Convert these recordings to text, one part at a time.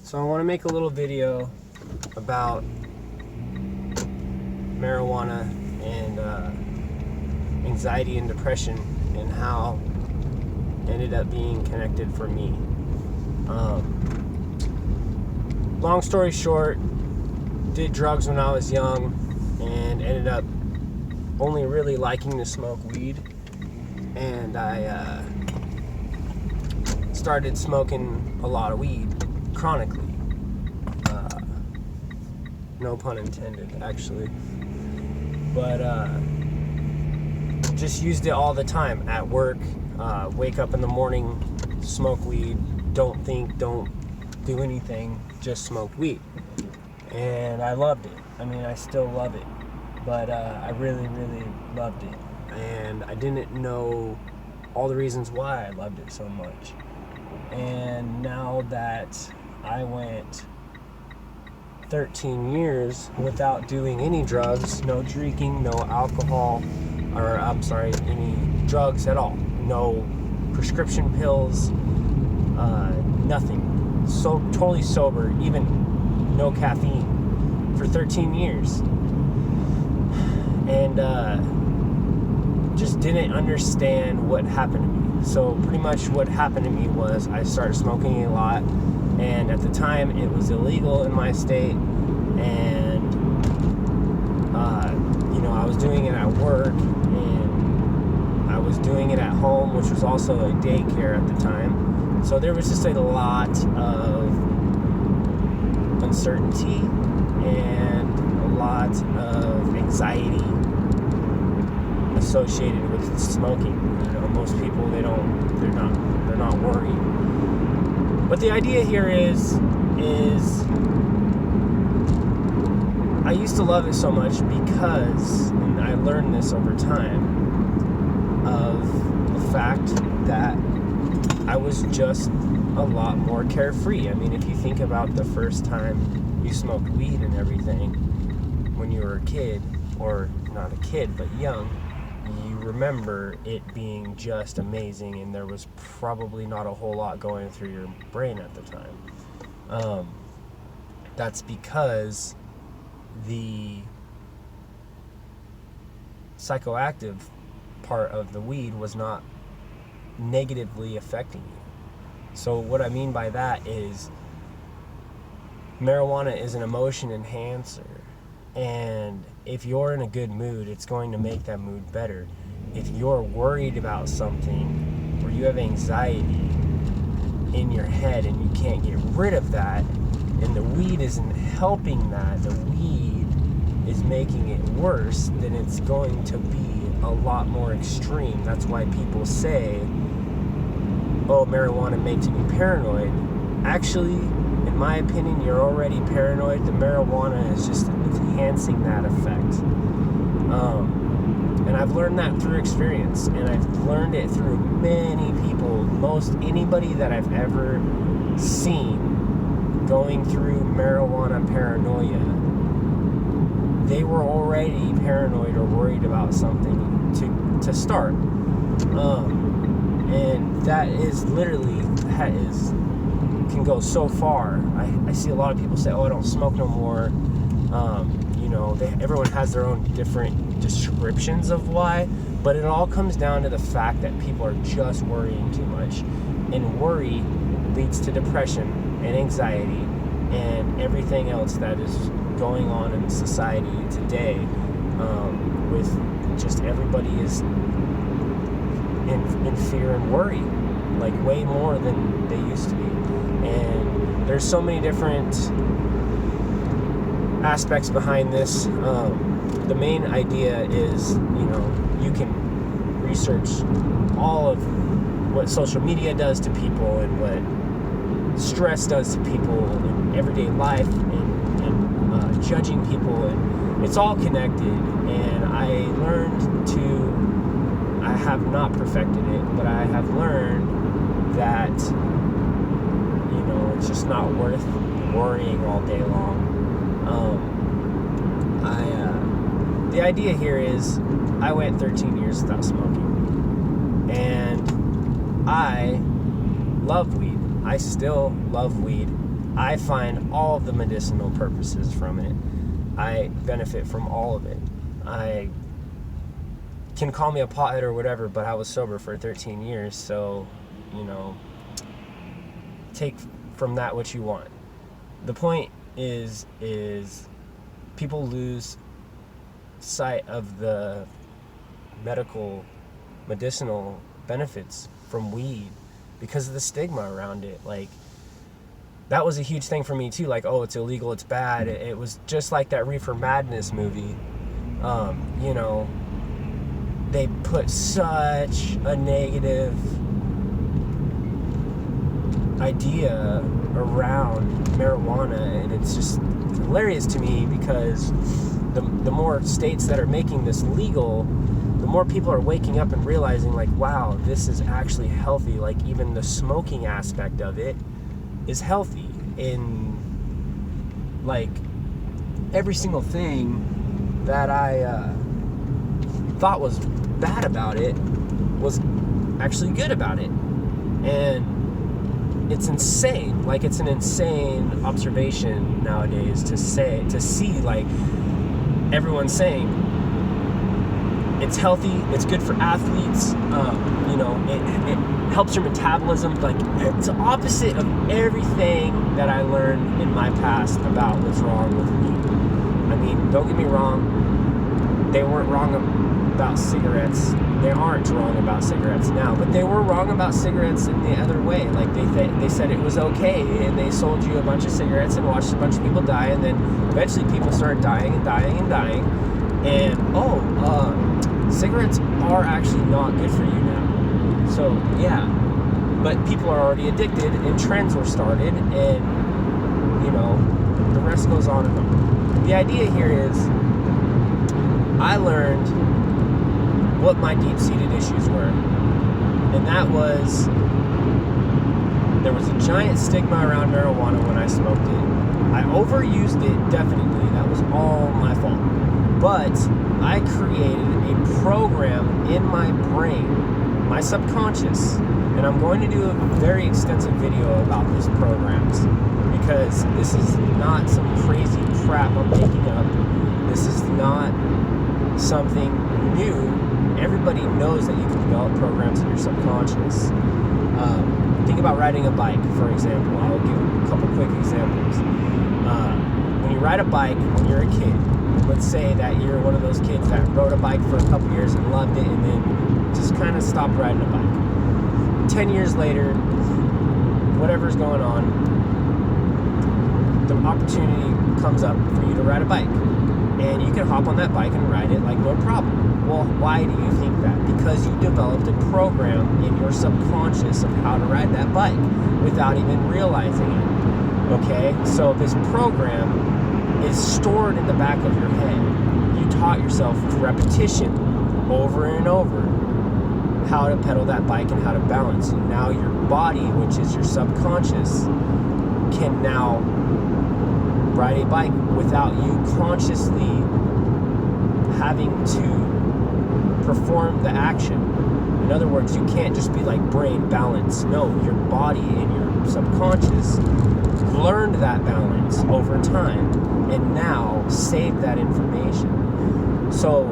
So I want to make a little video about marijuana and anxiety and depression and how it ended up being connected for me. Long story short, did drugs when I was young and ended up only really liking to smoke weed, and I started smoking a lot of weed chronically. No pun intended, actually. But just used it all the time at work. Wake up in the morning, smoke weed, don't think, don't do anything, just smoke weed. And I loved it. I mean, I still love it, but I really, really loved it. And I didn't know all the reasons why I loved it so much. And now that I went 13 years without doing any drugs, no drinking, no alcohol, any drugs at all, no prescription pills, nothing. So totally sober, even no caffeine for 13 years. And just didn't understand what happened to me. So pretty much what happened to me was I started smoking a lot, and at the time it was illegal in my state, and I was doing it at work, and I was doing it at home, which was also a daycare at the time. So there was just a lot of uncertainty and a lot of anxiety associated with smoking. Most people, they're not worried. But the idea here is I used to love it so much because, and I learned this over time, of the fact that I was just a lot more carefree. I mean, if you think about the first time you smoked weed and everything when you were a kid, or not a kid, but young, you remember it being just amazing, and there was probably not a whole lot going through your brain at the time. That's because the psychoactive part of the weed was not negatively affecting you. So what I mean by that is marijuana is an emotion enhancer. And if you're in a good mood, it's going to make that mood better. If you're worried about something, or you have anxiety in your head and you can't get rid of that, and the weed isn't helping that, the weed is making it worse, then it's going to be a lot more extreme. That's why people say, oh, marijuana makes me paranoid. Actually, in my opinion, you're already paranoid. The marijuana is just enhancing that effect. And I've learned that through experience, and I've learned it through many people. Most anybody that I've ever seen going through marijuana paranoia, they were already paranoid or worried about something to start. And that is literally, can go so far. I see a lot of people say, oh, I don't smoke no more. Everyone has their own different descriptions of why, but it all comes down to the fact that people are just worrying too much. And worry leads to depression and anxiety and everything else that is going on in society today, with just everybody is in fear and worry, like way more than they used to be. And there's so many different aspects behind this. The main idea is, you can research all of what social media does to people and what stress does to people in everyday life, and judging people, and it's all connected. And I have not perfected it, but I have learned that it's just not worth worrying all day long. The idea here is I went 13 years without smoking, and I love weed. I still love weed. I find all the medicinal purposes from it. I benefit from all of it. I can call me a pothead or whatever, but I was sober for 13 years, so, take from that what you want. The point is people lose sight of the medicinal benefits from weed because of the stigma around it. Like, that was a huge thing for me too. Like, oh, it's illegal, it's bad. It was just like that Reefer Madness movie. They put such a negative idea around marijuana, and it's just hilarious to me because the more states that are making this legal, the more people are waking up and realizing, like, wow, this is actually healthy. Like, even the smoking aspect of it is healthy. In, like, every single thing that I thought was bad about it was actually good about it. And it's insane. Like, it's an insane observation nowadays to see, like, everyone saying it's healthy, it's good for athletes, it helps your metabolism. Like, it's the opposite of everything that I learned in my past about what's wrong with weed. I mean, don't get me wrong, they weren't wrong about cigarettes. They aren't wrong about cigarettes now, but they were wrong about cigarettes in the other way. Like, they said it was okay, and they sold you a bunch of cigarettes and watched a bunch of people die, and then eventually people started dying and dying and dying, and cigarettes are actually not good for you now. So, yeah, but people are already addicted, and trends were started, and, the rest goes on and on. The idea here is, I learned what my deep-seated issues were, and that was, there was a giant stigma around marijuana when I smoked it. I overused it, definitely. That was all my fault. But I created a program in my brain, my subconscious, and I'm going to do a very extensive video about these programs, because this is not some crazy crap I'm making up. This is not something new. Everybody knows that you can develop programs in your subconscious. Think about riding a bike, for example. I'll give a couple quick examples. When you ride a bike when you're a kid, let's say that you're one of those kids that rode a bike for a couple years and loved it, and then just kind of stopped riding a bike. 10 years later, whatever's going on, the opportunity comes up for you to ride a bike. And you can hop on that bike and ride it like no problem. Well, why do you think that? Because you developed a program in your subconscious of how to ride that bike without even realizing it. Okay? So this program is stored in the back of your head. You taught yourself with repetition over and over how to pedal that bike and how to balance. And now your body, which is your subconscious, can now ride a bike without you consciously having to perform the action. In other words, you can't just be like brain balance. No, your body and your subconscious learned that balance over time and now saved that information. So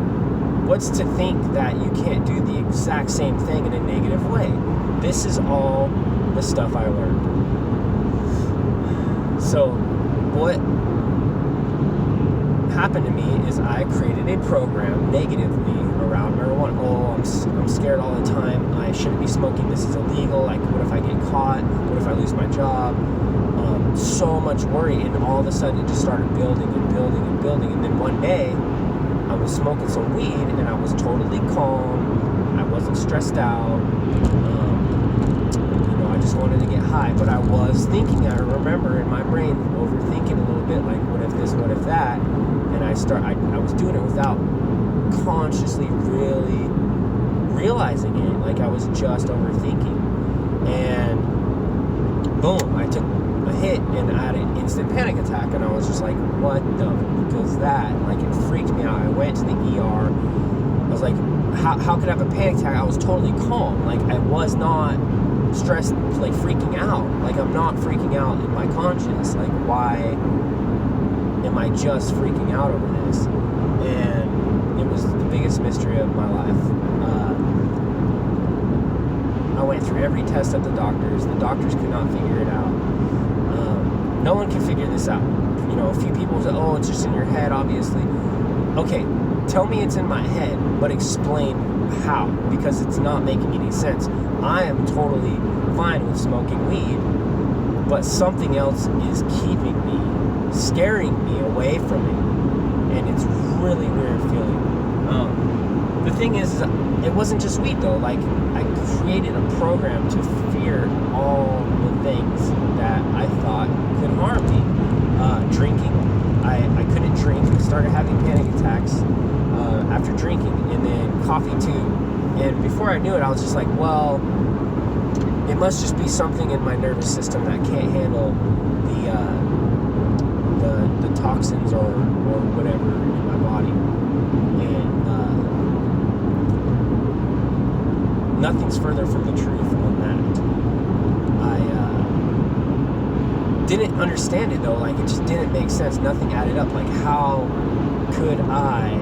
what's to think that you can't do the exact same thing in a negative way? This is all the stuff I learned. So what happened to me is I created a program negatively around marijuana. Oh, I'm scared all the time. I shouldn't be smoking. This is illegal. Like, what if I get caught? What if I lose my job? So much worry, and all of a sudden it just started building and building and building. And then one day I was smoking some weed and I was totally calm. I wasn't stressed out. I just wanted to get high, but I was thinking. I remember in my brain overthinking a little bit, like, what if this, what if that? And I was doing it without consciously really realizing it. Like, I was just overthinking, and boom, I took a hit and I had an instant panic attack, and I was just like, what the fuck is that? Like, it freaked me out. I went to the ER. I was like, how could I have a panic attack? I was totally calm. Like, I was not stressed, like freaking out. Like I'm not freaking out in my conscience. Like why am I just freaking out over this? And it was the biggest mystery of my life. I went through every test at the doctors. The doctors could not figure it out. No one can figure this out. You know, a few people say, oh, it's just in your head, obviously. Okay, tell me it's in my head, but explain how, because it's not making any sense. I am totally fine with smoking weed, but something else is keeping me, scaring me away from it, and it's really weird feeling. The thing is, it wasn't just weed though. Like I created a program to fear all the things that I thought could harm me. Drinking, I couldn't drink. I started having panic attacks after drinking, and then coffee too. And before I knew it, I was just like, well, it must just be something in my nervous system that can't handle the toxins or whatever in my body. And nothing's further from the truth on that. I didn't understand it though. Like it just didn't make sense. Nothing added up. Like how could I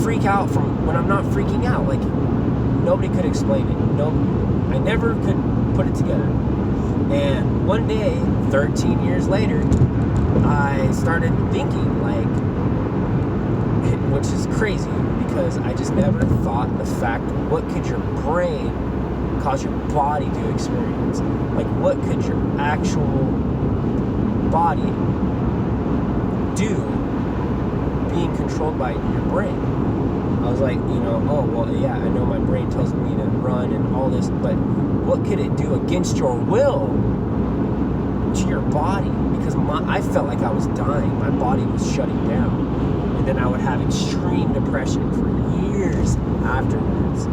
freak out from when I'm not freaking out? Like nobody could explain it. I never could put it together. And one day, 13 years later, I started thinking, like, which is crazy because I just never thought the fact, what could your brain cause your body to experience? Like, what could your actual body do being controlled by your brain? I was like, oh, well, yeah, I know my brain tells me to run and all this, but what could it do against your will to your body? Because I felt like I was dying. My body was shutting down. And then I would have extreme depression for years afterwards.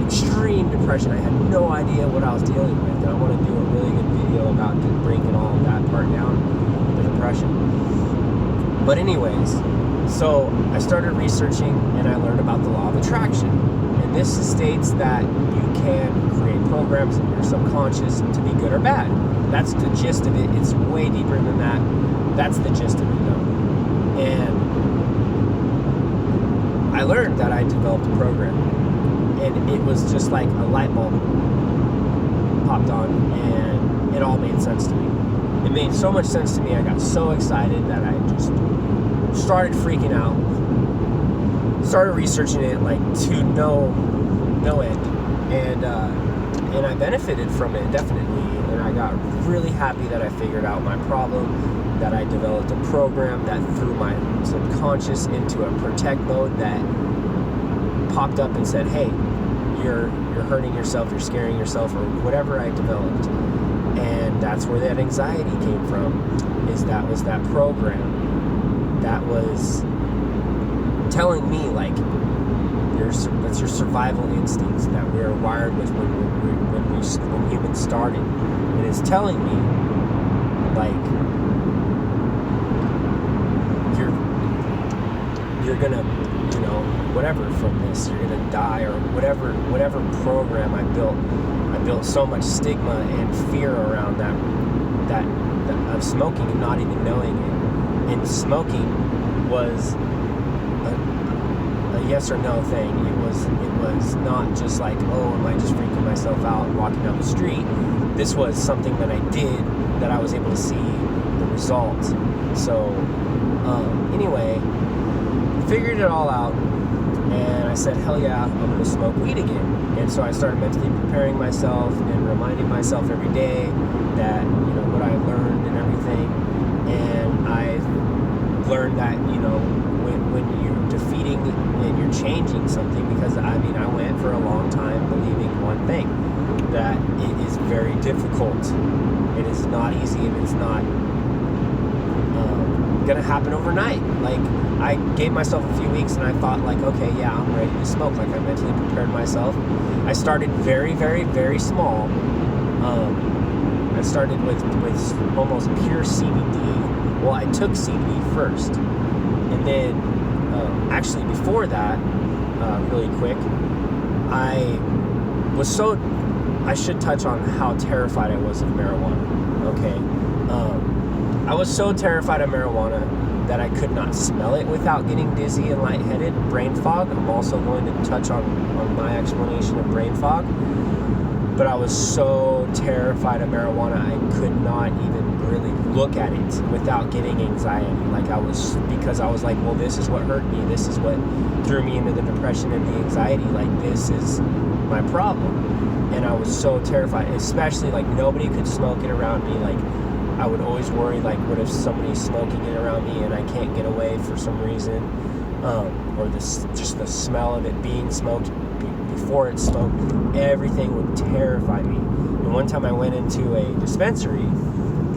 Extreme depression. I had no idea what I was dealing with. And I want to do a really good video about breaking all of that part down, the depression. But anyways, so I started researching and I learned about the law of attraction. And this states that you can create programs in your subconscious to be good or bad. That's the gist of it. It's way deeper than that. That's the gist of it though. And I learned that I developed a program. And it was just like a light bulb popped on and it all made sense to me. It made so much sense to me. I got so excited that I just started freaking out, started researching it like to no end, and I benefited from it definitely, and I got really happy that I figured out my problem, that I developed a program that threw my subconscious into a protect mode that popped up and said, hey, you're hurting yourself, you're scaring yourself, or whatever I developed. And that's where that anxiety came from, is that was that program that was telling me, like, that's your survival instincts that we're wired with when humans started. And it's telling me, like, you're gonna, whatever from this, you're gonna die, or whatever program I built so much stigma and fear around that of smoking and not even knowing it. And smoking was a yes or no thing. It was not just like, oh, am I just freaking myself out walking down the street? This was something that I did that I was able to see the results. So anyway, figured it all out, and I said, hell yeah, I'm gonna smoke weed again. And so I started mentally preparing myself and reminding myself every day that, what I learned and everything. And I learned that, when you're defeating and you're changing something, because I went for a long time believing one thing, that it is very difficult. It is not easy, and it's not gonna happen overnight. Like, I gave myself a few weeks and I thought, like, okay, yeah, I'm ready to smoke. Like, I mentally prepared myself. I started very, very, very small. I started with almost pure CBD. Well, I took CBD first, and then actually before that, really quick, I should touch on how terrified I was of marijuana. Okay. I was so terrified of marijuana that I could not smell it without getting dizzy and lightheaded. Brain fog. I'm also going to touch on my explanation of brain fog. But I was so terrified of marijuana, I could not even really look at it without getting anxiety. Because I was like, well, this is what hurt me. This is what threw me into the depression and the anxiety. Like, this is my problem. And I was so terrified, especially, like, nobody could smoke it around me. Like, I would always worry, like, what if somebody's smoking it around me and I can't get away for some reason? Or just the smell of it being smoked before it's smoked, everything would terrify me. And one time I went into a dispensary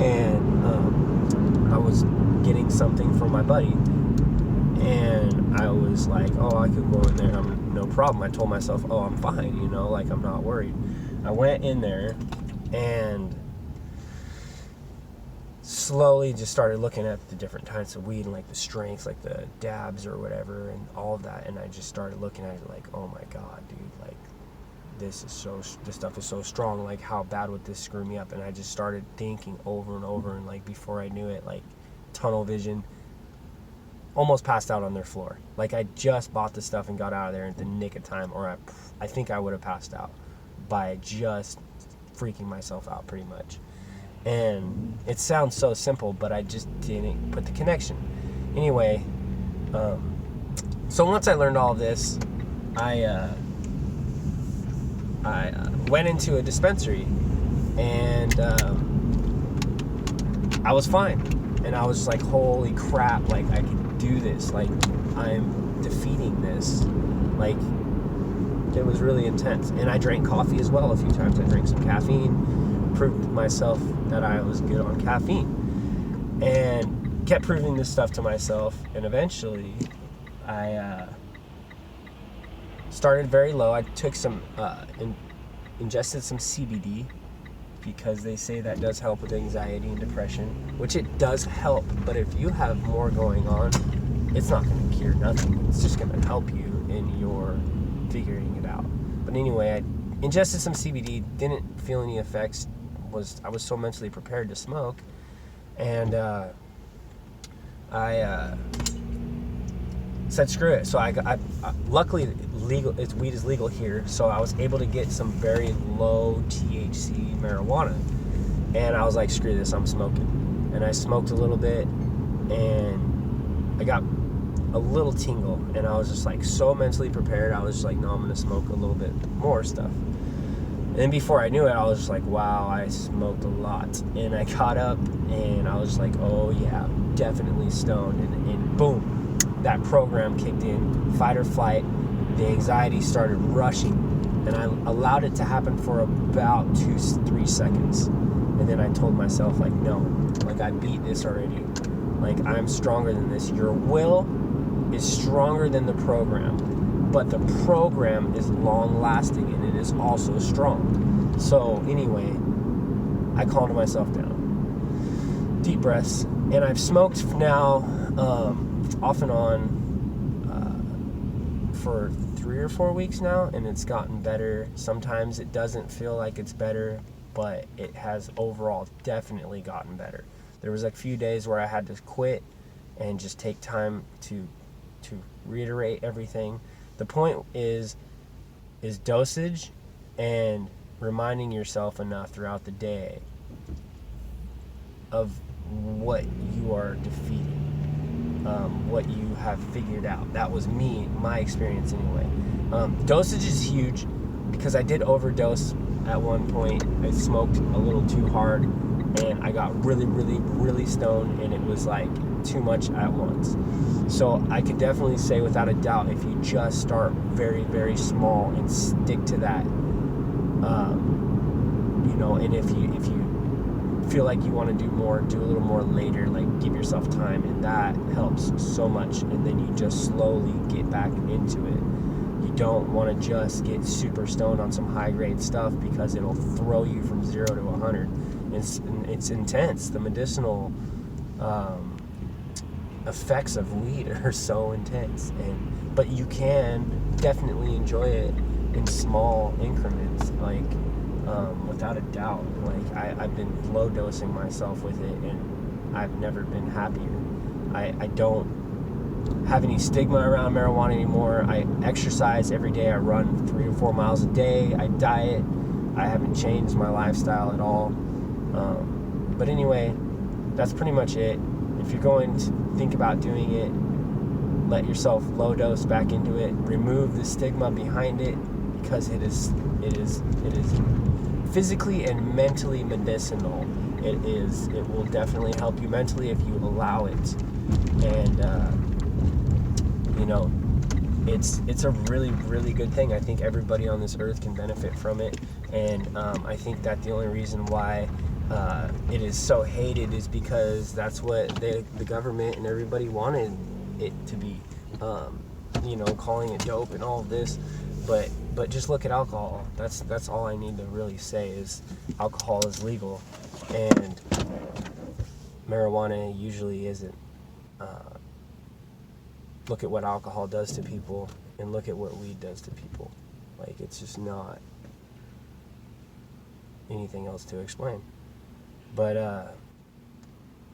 and I was getting something for my buddy, and I was like, oh, I could go in there, no problem. I told myself, oh, I'm fine, you know, like, I'm not worried. I went in there and slowly just started looking at the different types of weed and, like, the strengths, like the dabs or whatever and all of that, and I just started looking at it like, oh my god, dude, like, this stuff is so strong, like, how bad would this screw me up? And I just started thinking over and over, and, like, before I knew it, like, tunnel vision, almost passed out on their floor. Like, I just bought the stuff and got out of there in the nick of time, or I think I would have passed out by just freaking myself out pretty much. And it sounds so simple, but I just didn't put the connection. Anyway, so once I learned all of this, I went into a dispensary, and I was fine. And I was like, holy crap, like, I can do this. Like, I'm defeating this. Like, it was really intense. And I drank coffee as well a few times. I drank some caffeine, proved to myself that I was good on caffeine, and kept proving this stuff to myself. And eventually I started very low. I took some ingested some CBD, because they say that does help with anxiety and depression, which it does help, but if you have more going on, it's not going to cure nothing. It's just going to help you in your figuring it out. But anyway, I ingested some CBD, didn't feel any effects. I was so mentally prepared to smoke, and I said screw it. So I luckily weed is legal here, so I was able to get some very low THC marijuana, and I was like, screw this, I'm smoking. And I smoked a little bit, and I got a little tingle, and I was just like so mentally prepared. I was just like, no, I'm gonna smoke a little bit more stuff. And then before I knew it, I was just like, wow, I smoked a lot. And I got up, and I was just like, oh yeah, I'm definitely stoned. And boom, that program kicked in, fight or flight. The anxiety started rushing, and I allowed it to happen for about 2-3 seconds. And then I told myself, like, no, like, I beat this already. Like, I'm stronger than this. Your will is stronger than the program, but the program is long lasting, and it is also strong. So anyway, I calmed myself down. Deep breaths. And I've smoked now off and on for 3 or 4 weeks now, and it's gotten better. Sometimes it doesn't feel like it's better, but it has overall definitely gotten better. There was a few days where I had to quit and just take time to reiterate everything. The point is dosage and reminding yourself enough throughout the day of what you are defeating, what you have figured out. That was my experience anyway. Dosage is huge, because I did overdose at one point. I smoked a little too hard, and I got really, really, really stoned, and it was like too much at once. So I could definitely say without a doubt, if you just start very, very small and stick to that, and if you feel like you want to do more, do a little more later, like, give yourself time, and that helps so much. And then you just slowly get back into it. You don't want to just get super stoned on some high grade stuff, because it'll throw you from 0 to 100. It's intense. The medicinal effects of weed are so intense, but you can definitely enjoy it in small increments, like without a doubt. Like I've been low dosing myself with it, and I've never been happier. I don't have any stigma around marijuana anymore. I exercise every day. I run 3 or 4 miles a day. I diet. I haven't changed my lifestyle at all. But anyway, that's pretty much it. If you're going to think about doing it, let yourself low dose back into it. Remove the stigma behind it, because it is physically and mentally medicinal. It will definitely help you mentally if you allow it. And it's a really, really good thing. I think everybody on this earth can benefit from it. And I think that the only reason why it is so hated is because that's what the government and everybody wanted it to be. Calling it dope and all of this. But just look at alcohol. That's all I need to really say is alcohol is legal, and marijuana usually isn't. Look at what alcohol does to people, and look at what weed does to people. Like, it's just not anything else to explain. But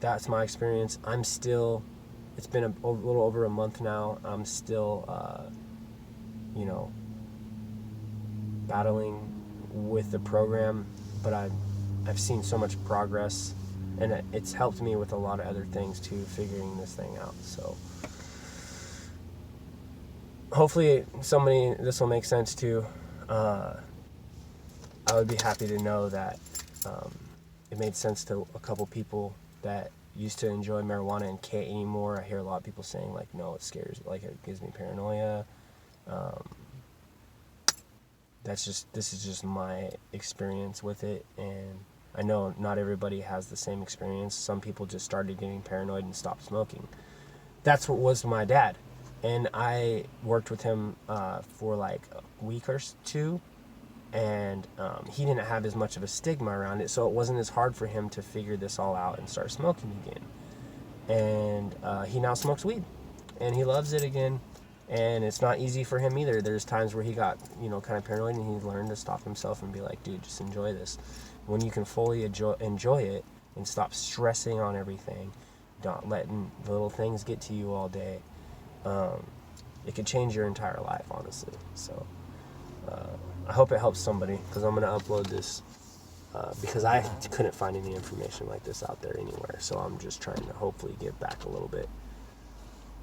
that's my experience. It's been a little over a month now. I'm still, battling with the program, but I've seen so much progress, and it's helped me with a lot of other things too, figuring this thing out. So hopefully this will make sense too. I would be happy to know that it made sense to a couple people that used to enjoy marijuana and can't anymore. I hear a lot of people saying, like, no, it scares, like, it gives me paranoia. This is just my experience with it, and I know not everybody has the same experience. Some people just started getting paranoid and stopped smoking. That's what was my dad, and I worked with him for like a week or two, and he didn't have as much of a stigma around it, so it wasn't as hard for him to figure this all out and start smoking again. And he now smokes weed, and he loves it again. And it's not easy for him either. There's times where he got, kind of paranoid, and he learned to stop himself and be like, dude, just enjoy this. When you can fully enjoy it and stop stressing on everything, not letting the little things get to you all day, it could change your entire life, honestly. So I hope it helps somebody, because I'm going to upload this because I couldn't find any information like this out there anywhere. So I'm just trying to hopefully give back a little bit.